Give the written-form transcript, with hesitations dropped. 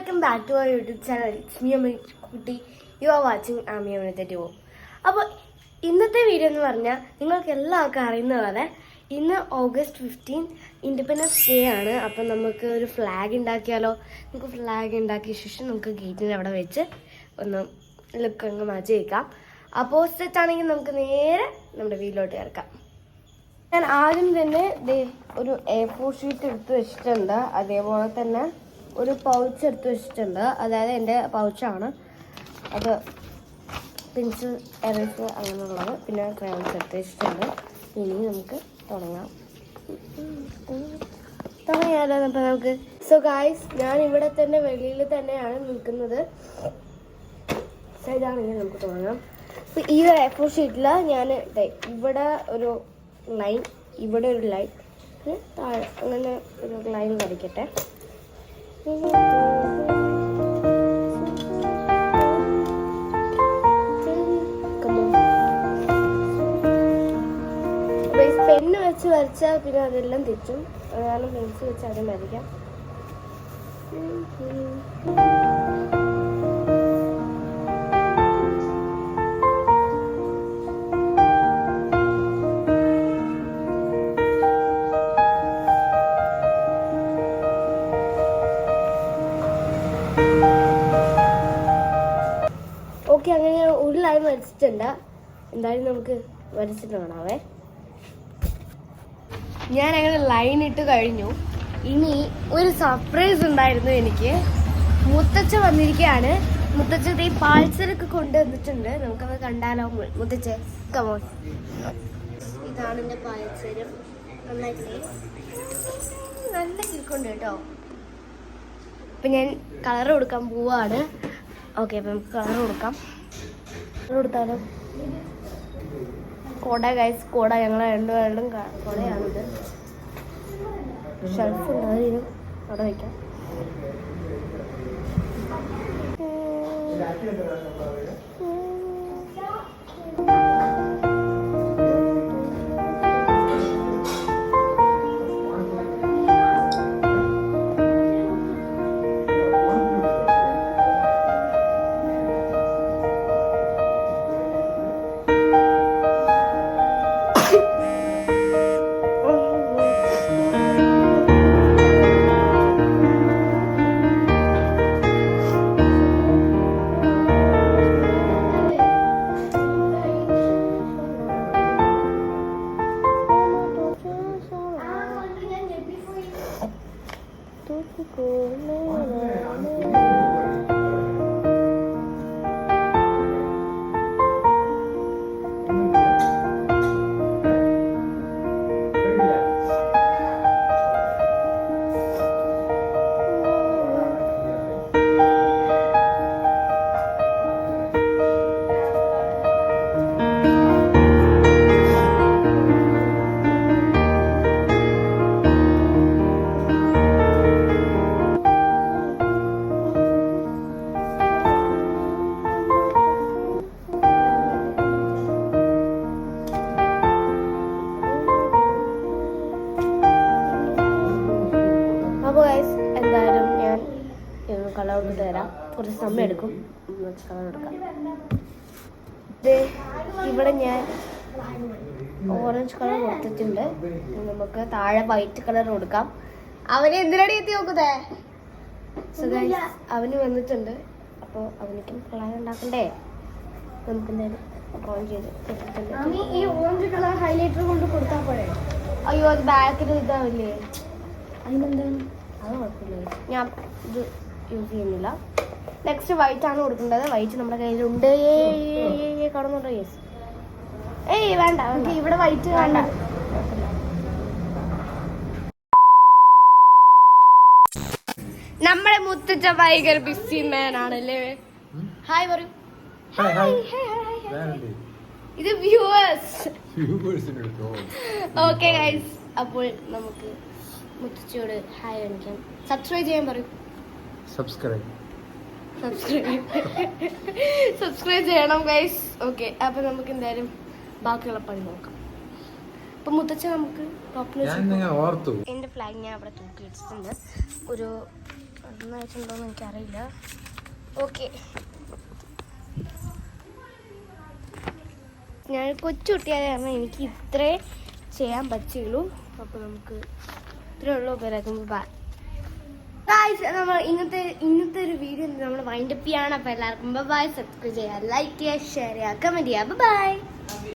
Welcome back to our YouTube channel. It's me Ammikutty. You are watching ആമി അമിനത്തെ ഓ. അപ്പോൾ ഇന്നത്തെ വീഡിയോ എന്ന് പറഞ്ഞാൽ നിങ്ങൾക്ക് എല്ലാവർക്കും അറിയുന്ന പോലെ ഇന്ന് August 15 ഇൻഡിപെൻഡൻസ് ഡേ ആണ്. അപ്പം നമുക്ക് ഒരു ഫ്ലാഗ് ഉണ്ടാക്കിയാലോ? നമുക്ക് ഫ്ലാഗ് ഉണ്ടാക്കിയ ശേഷം നമുക്ക് ഗേറ്റിൻ്റെ അവിടെ വെച്ച് ഒന്ന് ലുക്ക് അങ്ങ് മാറ്റി വയ്ക്കാം. അപ്പോൾ സെറ്റ് ആണെങ്കിൽ നമുക്ക് നേരെ നമ്മുടെ വീട്ടിലോട്ട് ഇറക്കാം. ഞാൻ ആദ്യം തന്നെ ഒരു A4 ഷീറ്റ് എടുത്ത് വെച്ചിട്ടുണ്ട്. അതേപോലെ തന്നെ ഒരു പൗച്ച് എടുത്ത് വെച്ചിട്ടുണ്ട്. അതായത് എൻ്റെ പൗച്ചാണ് അത്. പെൻസിൽ, എറേസർ അങ്ങനെയുള്ളത്, പിന്നെ ക്രയോൺസ് എടുത്ത് വെച്ചിട്ടുണ്ട്. ഇനി നമുക്ക് തുടങ്ങാം. തുടങ്ങിയാലോ? അപ്പം നമുക്ക് സോ ഗായ്സ്, ഞാൻ ഇവിടെ തന്നെ വെളിയിൽ തന്നെയാണ് നിൽക്കുന്നത്. ഇതാണെങ്കിൽ നമുക്ക് തുടങ്ങാം. അപ്പോൾ ഈ ഒരു A4 ഷീറ്റിൽ ഞാൻ ഇവിടെ ഒരു ലൈൻ, ഇവിടെ ഒരു ലൈൻ, താഴെ അങ്ങനെ ഒരു ലൈൻ വരയ്ക്കട്ടെ. പെണ്ണ് വെച്ച് വരച്ചാൽ പിന്നെ അതെല്ലാം തെറ്റും. അതാണ് പെൻസിൽ വെച്ച് അതും വരയ്ക്കാം. ഓക്കെ, അങ്ങനെ ഒരു ലൈൻ വരച്ചിട്ടുണ്ട്. എന്തായാലും നമുക്ക് വരച്ചിട്ട് കാണാവേ. ഞാൻ അങ്ങനെ ലൈൻ ഇട്ട് കഴിഞ്ഞു. ഇനി ഒരു സർപ്രൈസ് ഉണ്ടായിരുന്നു എനിക്ക്. മുത്തച്ഛ വന്നിരിക്കുകയാണ്. മുത്തച്ഛ ഈ പാഴ്സലൊക്കെ കൊണ്ടുവന്നിട്ടുണ്ട്. നമുക്കത് കണ്ടാലോ? മുത്തച്ഛ കമോൺ. ഇതാണ് എൻ്റെ പാഴ്സലും. നന്നായിട്ടില്ലേ? നല്ല കിൽക്കുണ്ട് കേട്ടോ. അപ്പം ഞാൻ കളർ കൊടുക്കാൻ പോവാണ്. ഓക്കെ, അപ്പം നമുക്ക് കളർ കൊടുക്കാം. കളർ കൊടുത്താലോ? കോട ഗൈസ്, കോട. ഞങ്ങളെ രണ്ടുപേരുടെയും കോടയാണിത്. ഷെൽഫ് ഉണ്ട്, അതിന് അവിടെ വയ്ക്കാം. എന്തായാലും ഞാൻ കളർ കൊടുത്ത് തരാം. കുറച്ച് സമയം എടുക്കും. കളർ കൊടുക്കാം. ഇവിടെ ഞാൻ ഓറഞ്ച് കളർ കൊടുത്തിട്ടുണ്ട്. നമുക്ക് താഴെ വൈറ്റ് കളർ കൊടുക്കാം. അവന് എന്തിനടി എത്തി നോക്കുന്നേ? അവന് വന്നിട്ടുണ്ട്. അപ്പോൾ അവനിക്കും കളർ ഉണ്ടാക്കണ്ടേ? നമുക്ക് എന്തായാലും ഓൺ ചെയ്ത് കൊടുത്തിട്ടുണ്ട്. ഈ ഓറഞ്ച് കളർ ഹൈലൈറ്റർ കൊണ്ട് കൊടുത്താൽ പോരെ? അയ്യോ, അത് ബാക്കിൽ ഇതാവില്ലേ? അതിനെന്താണ്? അത് കുഴപ്പമില്ല. ഞാൻ ഇത് യൂസ് ചെയ്യുന്നില്ല. നെക്സ്റ്റ് വൈറ്റ് ആണ് കൊടുക്കേണ്ടത്. വൈറ്റ് നമ്മുടെ കയ്യിലുണ്ട്. കാണുന്നുണ്ടോ? യെസ്. വേണ്ട, നമുക്ക് ഇവിടെ വൈറ്റ് വേണ്ട. നമ്മുടെ മുത്തച്ഛ ഭയങ്കര ബിസി മാൻ ആണല്ലേ. ഹായ് പറയൂ. ഇത് വ്യൂവേഴ്സ്. ഓക്കെ ഗൈസ്, അപ്പോൾ നമുക്ക് മുത്തച്ഛയോട് ഹായ് കാണിക്കാം. സബ്സ്ക്രൈബ് ചെയ്യാൻ പറയൂ. സബ്സ്ക്രൈബ് ചെയ്യണം ഗൈസ്. ഓക്കെ, അപ്പൊ നമുക്ക് എന്തായാലും ബാക്കിയുള്ള പണി നോക്കാം. അപ്പൊ മുത്തച്ഛ നമുക്ക് എന്റെ ഫ്ലാഗ് ഞാൻ അവിടെ തൂക്കി വെച്ചിട്ടുണ്ട്. ഒരു നന്നായിട്ടുണ്ടോയെന്ന് എനിക്കറിയില്ല. ഓക്കെ, ഞാൻ കൊച്ചുകുട്ടിയായ കാരണം എനിക്ക് ഇത്രേ ചെയ്യാൻ പറ്റുള്ളൂ. അപ്പോൾ നമുക്ക് ഇത്രയേ ഉള്ളൂ. പേരാക്കുമ്പോൾ ബൈ ഗായ്സ്. നമ്മൾ ഇന്നത്തെ ഒരു വീഡിയോ നമ്മൾ വൈൻഡപ്പ് ചെയ്യാണ്. അപ്പോൾ എല്ലാവർക്കും ബൈ. സബ്സ്ക്രൈബ് ചെയ്യുക, ലൈക്ക് ചെയ്യുക, ഷെയർ ചെയ്യുക, കമൻറ്റ് ചെയ്യുക. ബൈ.